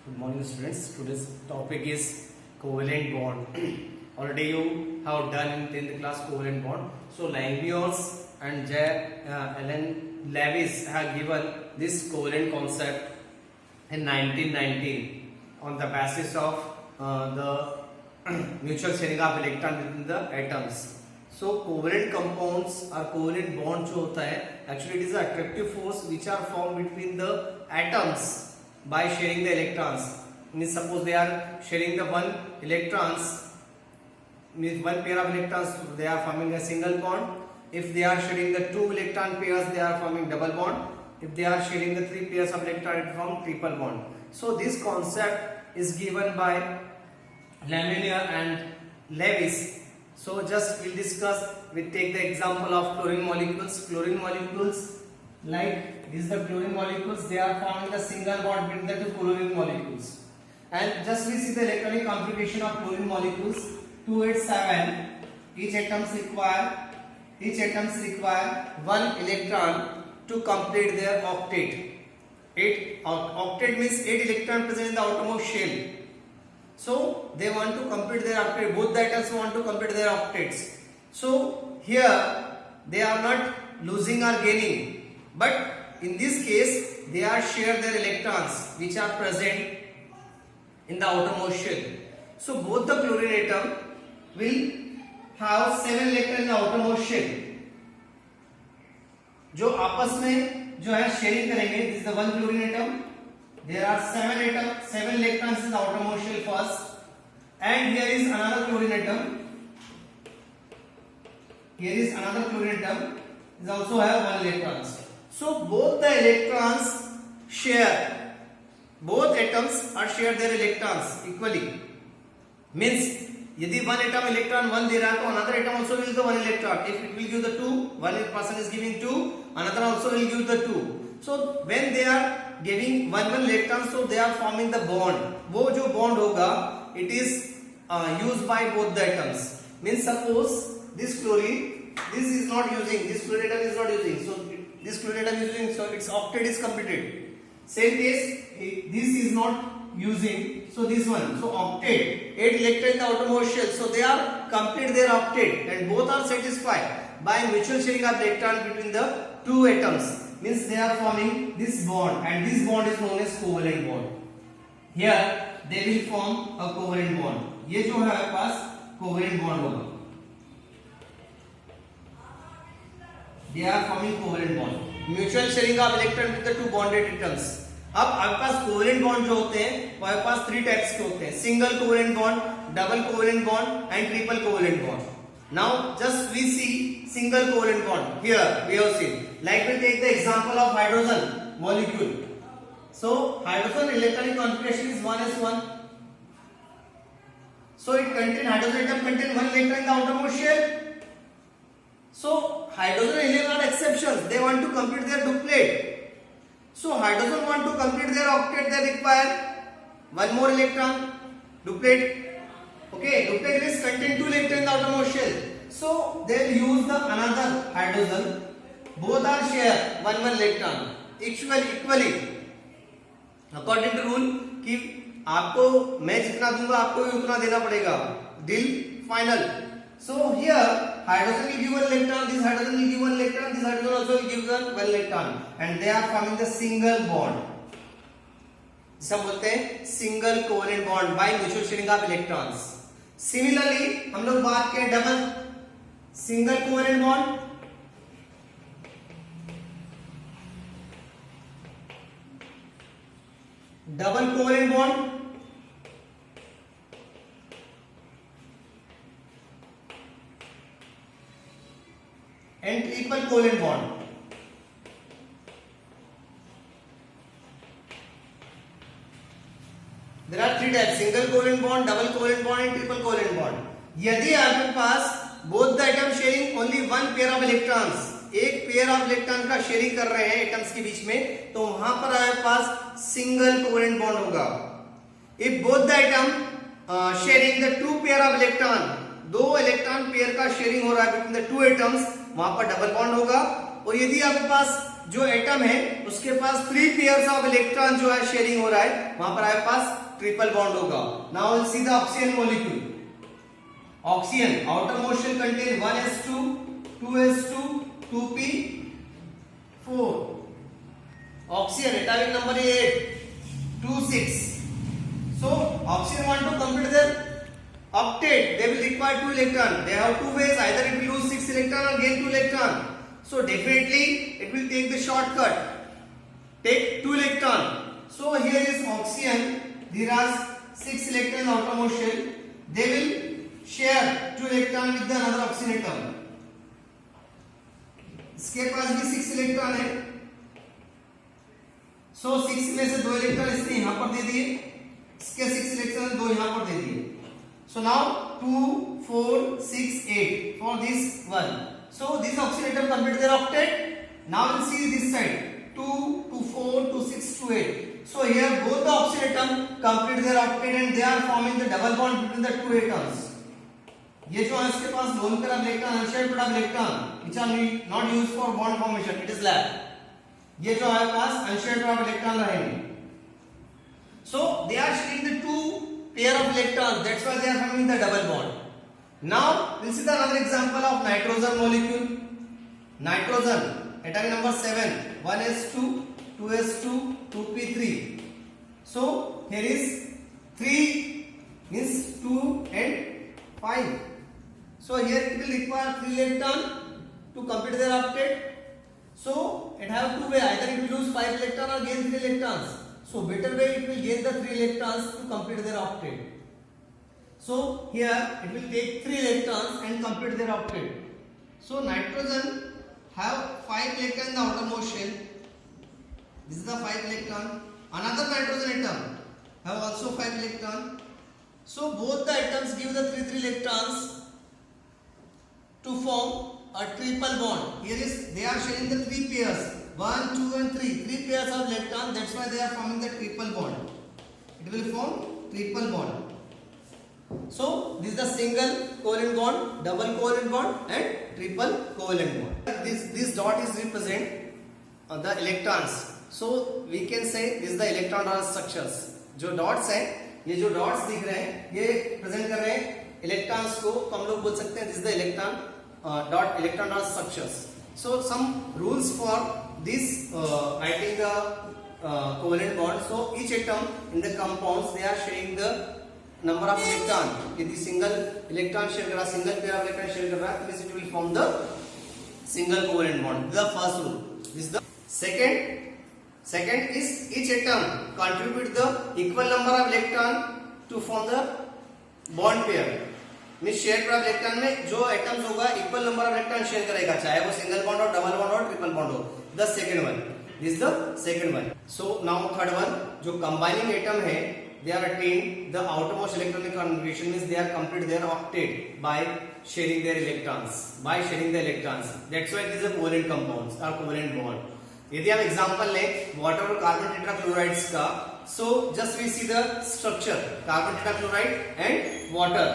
Good morning, students. Today's topic is covalent bond. Already you have done in 10th class covalent bond. So Langmuir and Allen Lewis have given this covalent concept in 1919 on the basis of the mutual sharing of electron within the atoms. So covalent compounds or covalent bond जो होता है, actually it is an attractive force which are formed between the atoms by sharing the electrons. Means suppose they are sharing the one electrons, means one pair of electrons, they are forming a single bond. If they are sharing the two electron pairs, they are forming double bond. If they are sharing the three pairs of electron, it forms triple bond. So this concept is given by Langmuir and Lewis. So just we'll discuss. We take the example of chlorine molecules. Chlorine molecules, like this is the chlorine molecules, they are forming the single bond between the two chlorine molecules. And just we see the electronic configuration of chlorine molecules. 2, 8, 7. Each atoms require one electron to complete their octet. Octet means 8 electrons present in the outermost shell. So they want to complete their octet. Both the atoms want to complete their octets. So here they are not losing or gaining, but in this case they are share their electrons which are present in the outermost shell. So both the chlorine atom will have 7 electrons in the outermost shell. जो आपस में जो है sharing करेंगे, this is the one chlorine atom. There are 7 electrons in the outermost shell first, and here is another chlorine atom. Here is another chlorine atom. Is also have 1 electrons. So both the electrons share. Both atoms are share their electrons equally. Means यदि one atom electron 1 दे रहा है तो another atom also will give the 1 electron. If it will give the 2, one person is giving 2, another also will give the 2. So when they are giving one electron, so they are forming the bond. वो जो bond होगा, it is used by both the atoms. Means suppose this chlorine, this is not using, this chlorine atom is not using, so this chlorine atom is using, so its octet is completed. Same case, this is not using, so this one, so octet, 8 electrons in the outermost shell, so they are complete their octet and both are satisfied by mutual sharing of electron between the two atoms. Means they are forming this bond, and this bond is known as covalent bond. Here they will form a covalent bond. ये जो है हमारे पास covalent bond होगा. They are forming covalent bond. Mutual sharing of electron with the two bonded atoms. अब आपके पास covalent bond जो होते हैं वो आपके पास 3 टाइप्स के होते हैं. Single covalent bond, double covalent bond and triple covalent bond. Now just we see single covalent bond. Here we have seen. Like we take the example of hydrogen molecule. So hydrogen electronic configuration is 1s1. So it contain, hydrogen atom contain 1 electron in the outermost shell. So hydrogen and helium are exceptions. They want to complete their duplet. So hydrogen want to complete their octet. They require 1 more electron. Duplet. Okay, duplet is contain 2 electrons in the outermost shell. So they will use the another hydrogen. Both are share 1 electron equally. According to rule कि आपको मैं जितना दूंगा आपको भी उतना देना पड़ेगा. Deal final. So here hydrogen will give 1 electron, this hydrogen will give 1 electron, this hydrogen also will give 1 electron, and they are forming the single bond. सब बोलते हैं single covalent bond by mutual sharing of electrons. Similarly हम लोग बात करें double single covalent bond. Double covalent bond. And triple covalent bond. There are 3 types: single covalent bond, double covalent bond and triple covalent bond. यदि आपके पास both the atoms sharing only one pair of electrons, एक pair of electron का sharing कर रहे हैं atoms के बीच में, तो वहां पर आपके पास सिंगल कोवेलेंट बॉन्ड होगा. If both the atom sharing the 2 pair of electron, 2 electron pair का शेयरिंग हो रहा है बिटवीन द 2 एटम्स, वहां पर डबल बॉन्ड होगा. और यदि आपके पास जो एटम है उसके पास 3 पेयर्स ऑफ इलेक्ट्रॉन जो है शेयरिंग हो रहा है, वहां पर आपके पास ट्रिपल बॉन्ड होगा. Now will see the oxygen molecule. Oxygen outermost shell contain 1s2 2s2 2p4. oxygen atomic number is 8 2 6. So oxygen want to complete their octet, they will require 2 electron. They have two ways, either it will lose 6 electron or gain 2 electron. So definitely it will take the shortcut, take 2 electron. So here is oxygen, there are 6 electron outermost shell, they will share 2 electron with the another oxygen atom. इसके पास भी 6 electron है. सो 6 में से 2 electron इसने यहां पर दे दिए, इसके 6 इलेक्ट्रॉन 2 यहां पर दे दिए. So now 2 4 6 8 for this one. So this oxygen atom complete their octet. Now we'll see this side 2 to 4 to 6 to 8. So here both the oxygen atom complete their octet and they are forming the double bond between the two atoms. ये जो है इसके पास lone pair of electron, unshared pair of electron which are not used for bond formation, it is lab. ये जो है पास unshared pair of electron रहेंगे. So they are sharing the 2 pair of electrons, that's why they are forming the double bond. Now we'll see the another example of nitrogen molecule. Nitrogen atomic number 7 1s2 2s2 2p3. So here is 3 means 2 and 5. So here it will require 3 electron to complete their octet. So it have two way, either it will lose 5 electron or gain 3 electrons. So better way it will gain the 3 electrons to complete their octet. So here it will take 3 electrons and complete their octet. So nitrogen have 5 electrons in the outermost shell. This is the 5 electron. Another nitrogen atom have also 5 electron. So both the atoms give the 3 electrons to form a triple bond. Here is they are sharing the 3 pairs 1 2 and 3 pairs of electron, that's why they are forming the triple bond. It will form triple bond. So this is the single covalent bond, double covalent bond and triple covalent bond. This dot is represent the electrons. So we can say this is the electron dot structures. जो dots है, ये जो dots दिख रहे हैं ये present कर रहे हैं electrons को, तो हम लोग बोल सकते हैं this is the electron dot structures. So some rules for this writing the covalent bond. So each atom in the compounds they are sharing the number of electron. यदि single electron share कर रहा, single pair of electron share कर रहा है, तो it will form the single covalent bond. This is the first rule. This is the second is each atom contribute the equal number of electron to form the bond pair. Mean share pair of electron में जो atoms होगा equal number of electron share करेगा, चाहे वो single bond हो, double bond हो, triple bond हो. The second one, this is the second one. So now third one, जो कंबाइनिंग एटम है they are attained the outermost electronic configuration, means they are complete their octet by sharing their electrons, that's why it is a covalent compounds or covalent bond. यदि हम example लें water और carbon टेट्राक्लोराइड्स का, so just we see the structure, carbon tetrachloride and water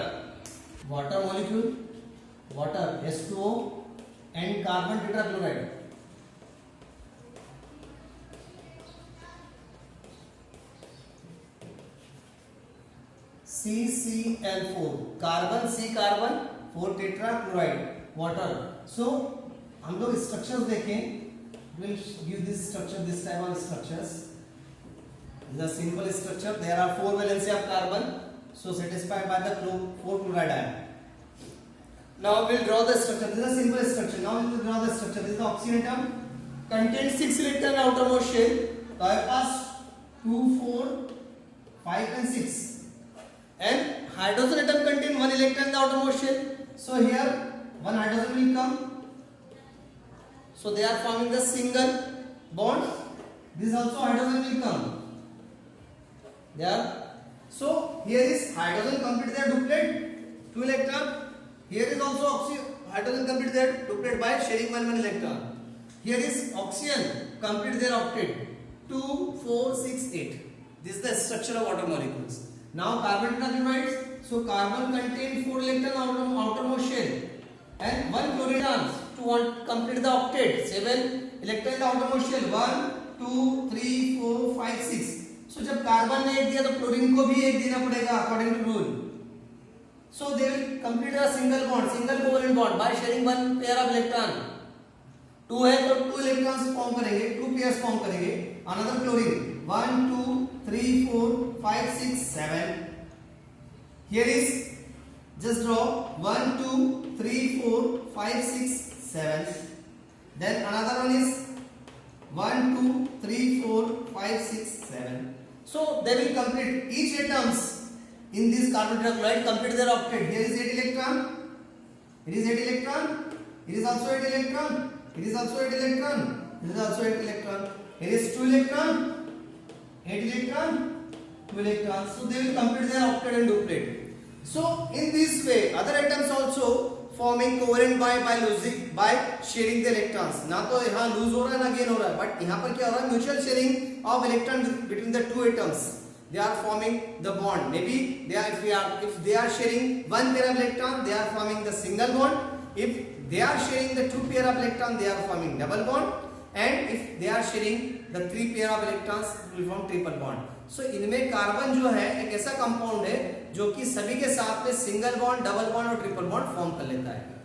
molecule, water H2O and carbon tetrachloride. CCl4, carbon C carbon 4 tetrachloride, water. So हम लोग structures देखें, we'll give this structure, this type of structures. The simple structure, there are 4 valency of carbon, so satisfied by the 4 chloride ion. Now we'll draw the structure. This is a simple structure. Now we'll draw the structure. This is the oxygen atom, contains 6 electron outermost shell. तो हमारे पास 2 4 5 and 6. And hydrogen atom contain 1 electron in the outermost shell. So here one hydrogen will come. So they are forming the single bond. This also hydrogen will come. There. So here is hydrogen complete their duplet, 2 electron. Here is also hydrogen complete their duplet by sharing 1 electron. Here is oxygen complete their octet, 2 4 6 8. This is the structure of water molecules. Now carbon tetrachlorides. So carbon contain 4 electron outermost shell and 1 chlorine to complete the octet, 7 electron in the outermost shell 1 2 3 4 5 6. So जब carbon ने एक दिया तो chlorine को भी एक देना पड़ेगा according to rule. So they will complete a single covalent bond by sharing one pair of electron. 2 है तो 2 इलेक्ट्रॉन्स फॉर्म करेंगे, 2 पेयर्स फॉर्म करेंगे. Another chlorine 1 2 3 4 5 6 7. Here is just draw 1 2 3 4 5 6 7. Then another one is 1 2 3 4 5 6 7. So they will complete each atoms in this carbon tetrachloride complete their octet. Here is 8 electron. It is 8 electron. It is also 8 electron. It is also 8 electron. It is also 8 electron. Here is 2 electron. 8 electron. 2 electrons. So they will complete their octet and duplet. So in this way, other atoms also forming covalent by sharing the electrons. ना तो यहाँ lose हो रहा है ना gain हो रहा है, but यहाँ पर क्या हो रहा है? Mutual sharing of electron between the two atoms. They are forming the bond. Maybe if they are sharing one pair of electron, they are forming the single bond. If they are sharing the two pair of electron, they are forming double bond. And if they are sharing the three pair of electrons, will form triple bond. So इनमें carbon जो है एक ऐसा compound है जो कि सभी के साथ में सिंगल बॉन्ड, डबल बॉन्ड और ट्रिपल बॉन्ड फॉर्म कर लेता है.